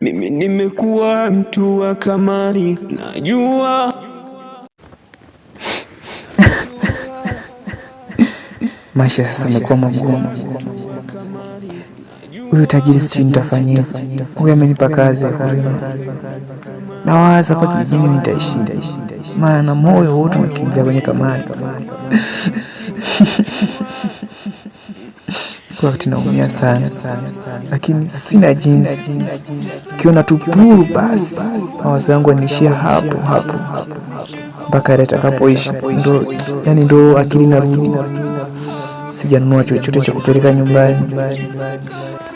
Mimi nimekuwa mtu wa kamari, najua. Maisha sasa yamekuwa magumu. Huyu tajiri sijui nitafanyaje. Huyu amenipa kazi ya kulima. Nawaza hapa kijijini nitaishi. Maana moyo wote unakimbia kwenye kamari. Kwa wakati naumia sana. Lakini sina jinsi. Kiona tu puru basi. Mawazo yangu yanaishia hapo. Mpaka atakapoisha. Ndo akili narudi. Sijanunua chochote cha kupeleka nyumbani.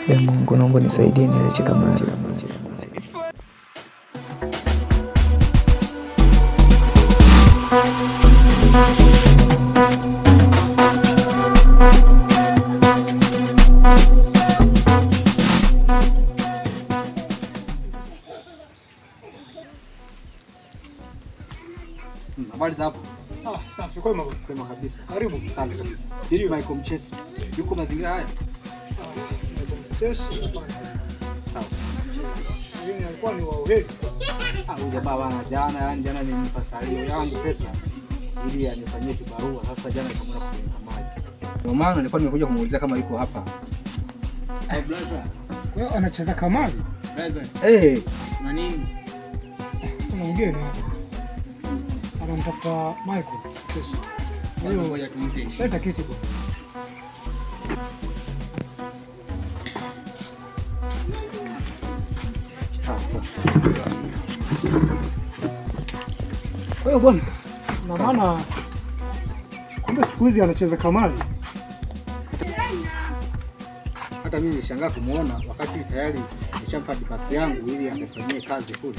Ya Mungu, naomba nisaidie niache kamari. Habari za hapo? Safi, kwema kabisa. Karibu. Asante kabisa. Hili Michael Mchesi. Yuko mazingira haya? Mchesi. Sawa. Yeye alikuwa ni wa uheri. Huyu jamaa bana jana nilimpa salio yangu pesa ili anifanyie kibarua. Sasa jana nikamwona kwenye kamari. Ndio maana nilikuwa nimekuja kumuulizia kama yuko hapa. Hey brother. Kwa hiyo anacheza kamari? Brother. Na nini? Kuna mgeni hapa. Anamtafuta Michael. Hiyo ngoja tumpe. Leta kiti bwana. Kwa hiyo bwana, na maana kumbe siku hizi anacheza kamari. Hata mimi nishangaa kumuona wakati tayari nishampa dipasi yangu ili akafanyie kazi kule.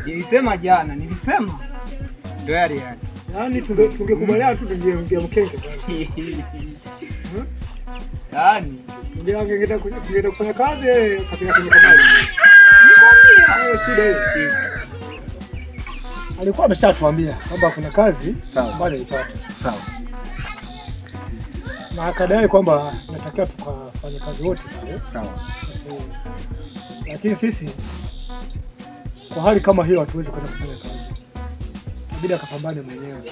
Nilisema jana, ndio yale. Yaani tungekubaliana tu tungeongea mkenge. Yaani tungeenda kufanya kazi katika kwenye kamari. Nikwambia hayo shida hiyo. Alikuwa ameshatuambia kwamba kuna kazi bado ipata. Sawa. Na akadai kwamba natakiwa tukafanye kazi wote pale. Sawa. Lakini sisi kwa hali kama hiyo hatuwezi kwenda kufanya kazi. Inabidi akapambane mwenyewe.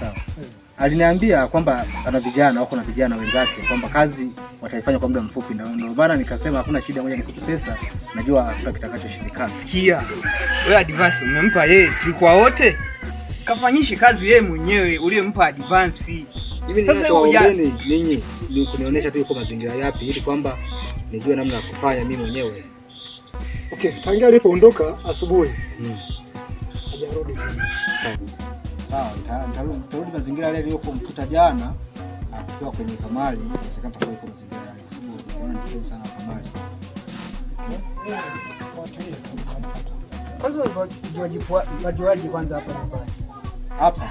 Sawa. Aliniambia kwamba ana vijana wako na vijana wenzake kwamba kazi wataifanya kwa muda mfupi, ndio maana nikasema hakuna shida, moja nikupe pesa, najua hakuna kitakachoshindikana. Sikia. Wewe advance umempa yeye, tulikuwa wote. Kafanyishe kazi yeye mwenyewe uliyempa advance. Hivi sasa waongeni ninyi ni kunionyesha tu yuko mazingira yapi ili kwamba nijue namna ya kufanya mimi mwenyewe. Okay, tangia alipoondoka asubuhi. Hajarudi tena. Sawa, nitarudi mazingira yale aliyomkuta jana akiwa kwenye kamari, sikapa kwa mazingira yale. Naona ni sana kamari. Kwanza wajiwaji kwanza hapa nyumbani. Hapa.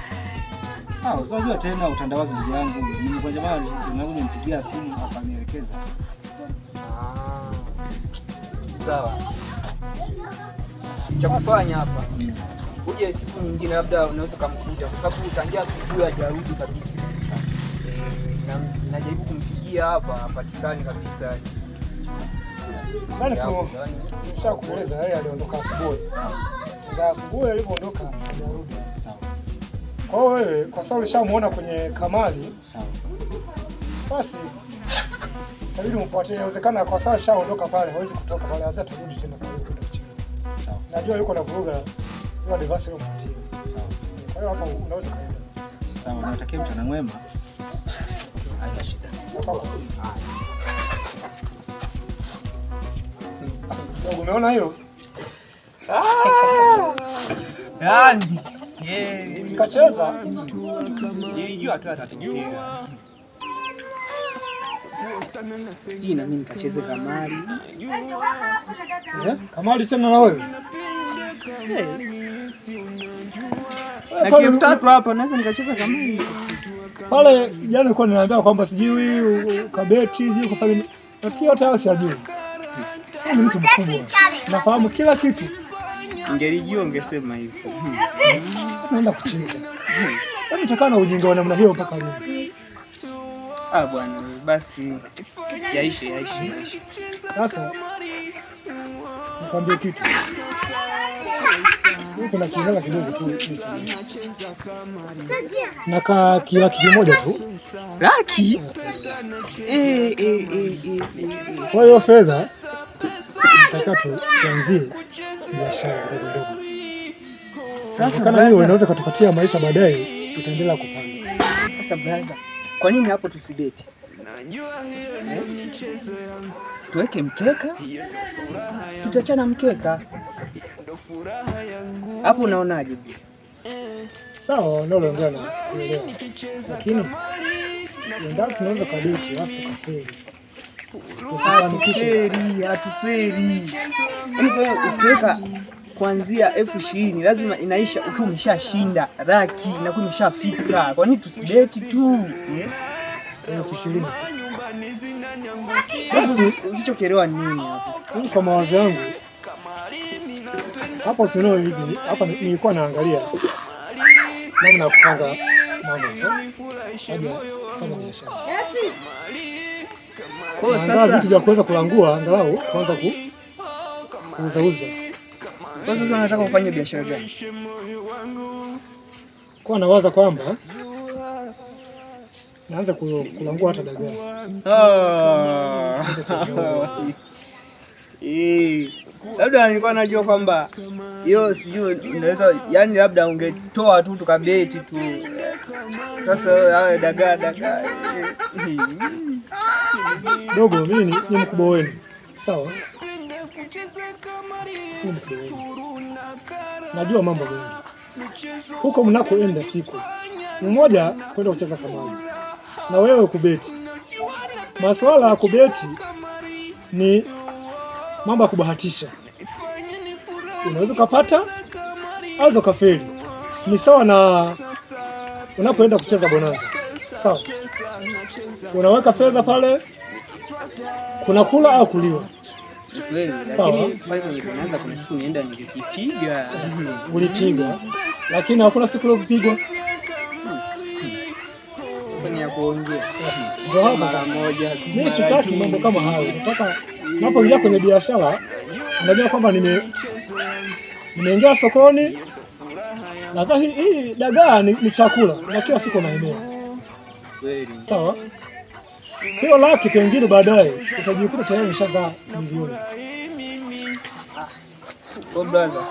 Unajua tena utandawazi ndugu yangu. Mimi kwa jamaa nimempigia simu akanielekeza. Sawa. Cha kufanya hapa. Uje siku nyingine labda unaweza kumkuta kwa sababu utangia asubuhi hajarudi kabisa. Najaribu kumpigia hapa hapatikani kabisa. Bana tumeshakueleza yeye aliondoka asubuhi. Ndio asubuhi alipoondoka hajarudi. Sawa. Kwa hiyo wewe kwa sababu ulishamuona kwenye kamari, sawa. Basi inabidi umfuatie, inawezekana kwa sababu shaondoka pale, hawezi kutoka pale, hata turudi tena pale kutoka. Sawa. Najua yuko na vuruga hiyo device ile mfuatie. Sawa. Kwa hiyo hapo unaweza kaenda. Sawa, natakia mchana mwema. Haina shida. Umeona hiyo? Yaani nikacheza nilijua tu atatokea. Sina mimi nikacheze kamari. Kamari tena na wewe? Lakini mtatu hapa naweza nikacheza kamari. Pale jana nilikuwa ninaambia kwamba sijui kabeti sijui kufanya. Nafikiri yote hayo sijui. Mimi mtu mkubwa. Nafahamu kila kitu. Ungelijua ungesema hivyo. Naenda kucheza. Hebu takana ujinga wa namna hiyo mpaka leo. Bwana basi yaishe. Sasa nikwambie kitu. Kuna kihela kidogo tu. Na kila kimoja tu. Laki? Kwa hiyo fedha nataka tuanzie biashara ndogo ndogo. Sasa kana hiyo unaweza kutupatia maisha baadaye, tutaendelea kupanga. Sasa brother, kwa nini hapo tusideti? Tuweke mkeka, tutachana mkeka hapo, unaonaje? Sawa, ndio ongea na kuelewa, lakini ndio tunaweza kadeti hapo tukafeli. Hatufeli. Ukiweka kuanzia 20,000 lazima inaisha ukiwa umeshashinda laki na kuwa umeshafika. Kwa nini tusideti tu? 20,000. Usichokielewa nini hapo? Kwa mawazo yangu hapo sio hivi. Hapa nilikuwa naangalia namna ya kupanga mambo hadi kufanya biashara. Kwa sasa vitu vya kuweza kulangua angalau kwanza kuuza. Kwa sasa nataka ufanye biashara gani? Kwa nawaza kwamba naanza kulangua hata dagaa. Labda nilikuwa najua kwamba hiyo sijui unaweza, yani labda ungetoa tu tukabeti tu. Sasa hayo dagaa. Dogo, mimi ni mkubwa wenu. Sawa? Najua mambo mengi. Huko mnakoenda siku mmoja kwenda kucheza kamari na wewe kubeti. Masuala ya kubeti ni mambo ya kubahatisha. Unaweza kupata au ukafeli. Ni sawa na unapoenda kucheza bonanza. Sawa? Unaweka fedha pale, kuna kula au kuliwa. Lakini pale kwenye bonanza kuna siku nienda nilikipiga. Ulipiga, lakini hakuna siku iliyopigwa. Fanya ya kuongea. Ndio hapo mara moja. Mimi sitaki mambo kama hayo. Nataka napoingia kwenye biashara, unajua kwamba nimeingia sokoni. Nadhani hii dagaa ni chakula na kila siku naenea. Sawa? Hiyo laki pengine baadaye utajikuta tayari umeshazaa milioni. Brother.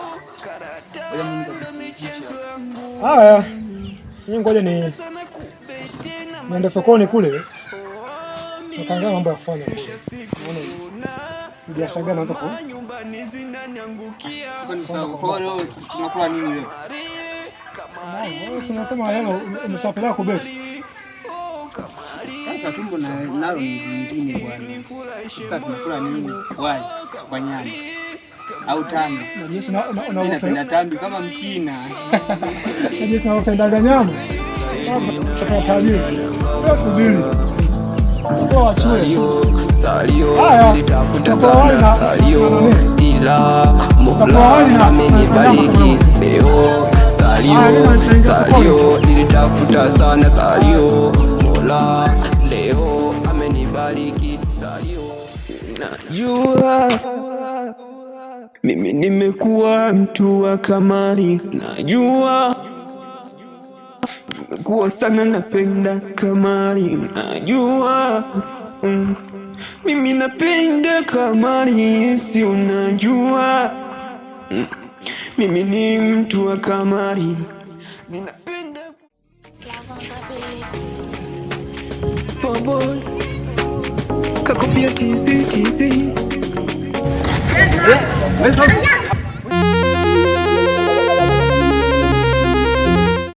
Haya. Ngoja niende sokoni kule. Nikaangalia mambo ya kufanya kule. Unaona biashara gani naanza kwa? Tunakula nini leo? Unasema leo umeshapeleka kubeti. Sasa tumbo nalo ni nyingine bwana. Sasa tunakula nini? Wali kwa nyama au tambi? Napenda tambi kama Mchina. Najua tunapenda nyama. Sasa tajiri. Sasa subiri. Kwa Salio nilitafuta sana salio, ila Mola amenibariki leo. Salio nilitafuta sana salio, Mola leo amenibariki salio. Najua mimi nimekuwa mtu wa kamari, najua nimekuwa sana napenda kamari, najua mimi napenda kamari, si unajua mimi ni mtu wa kamari, ninapenda boy kakofia tizi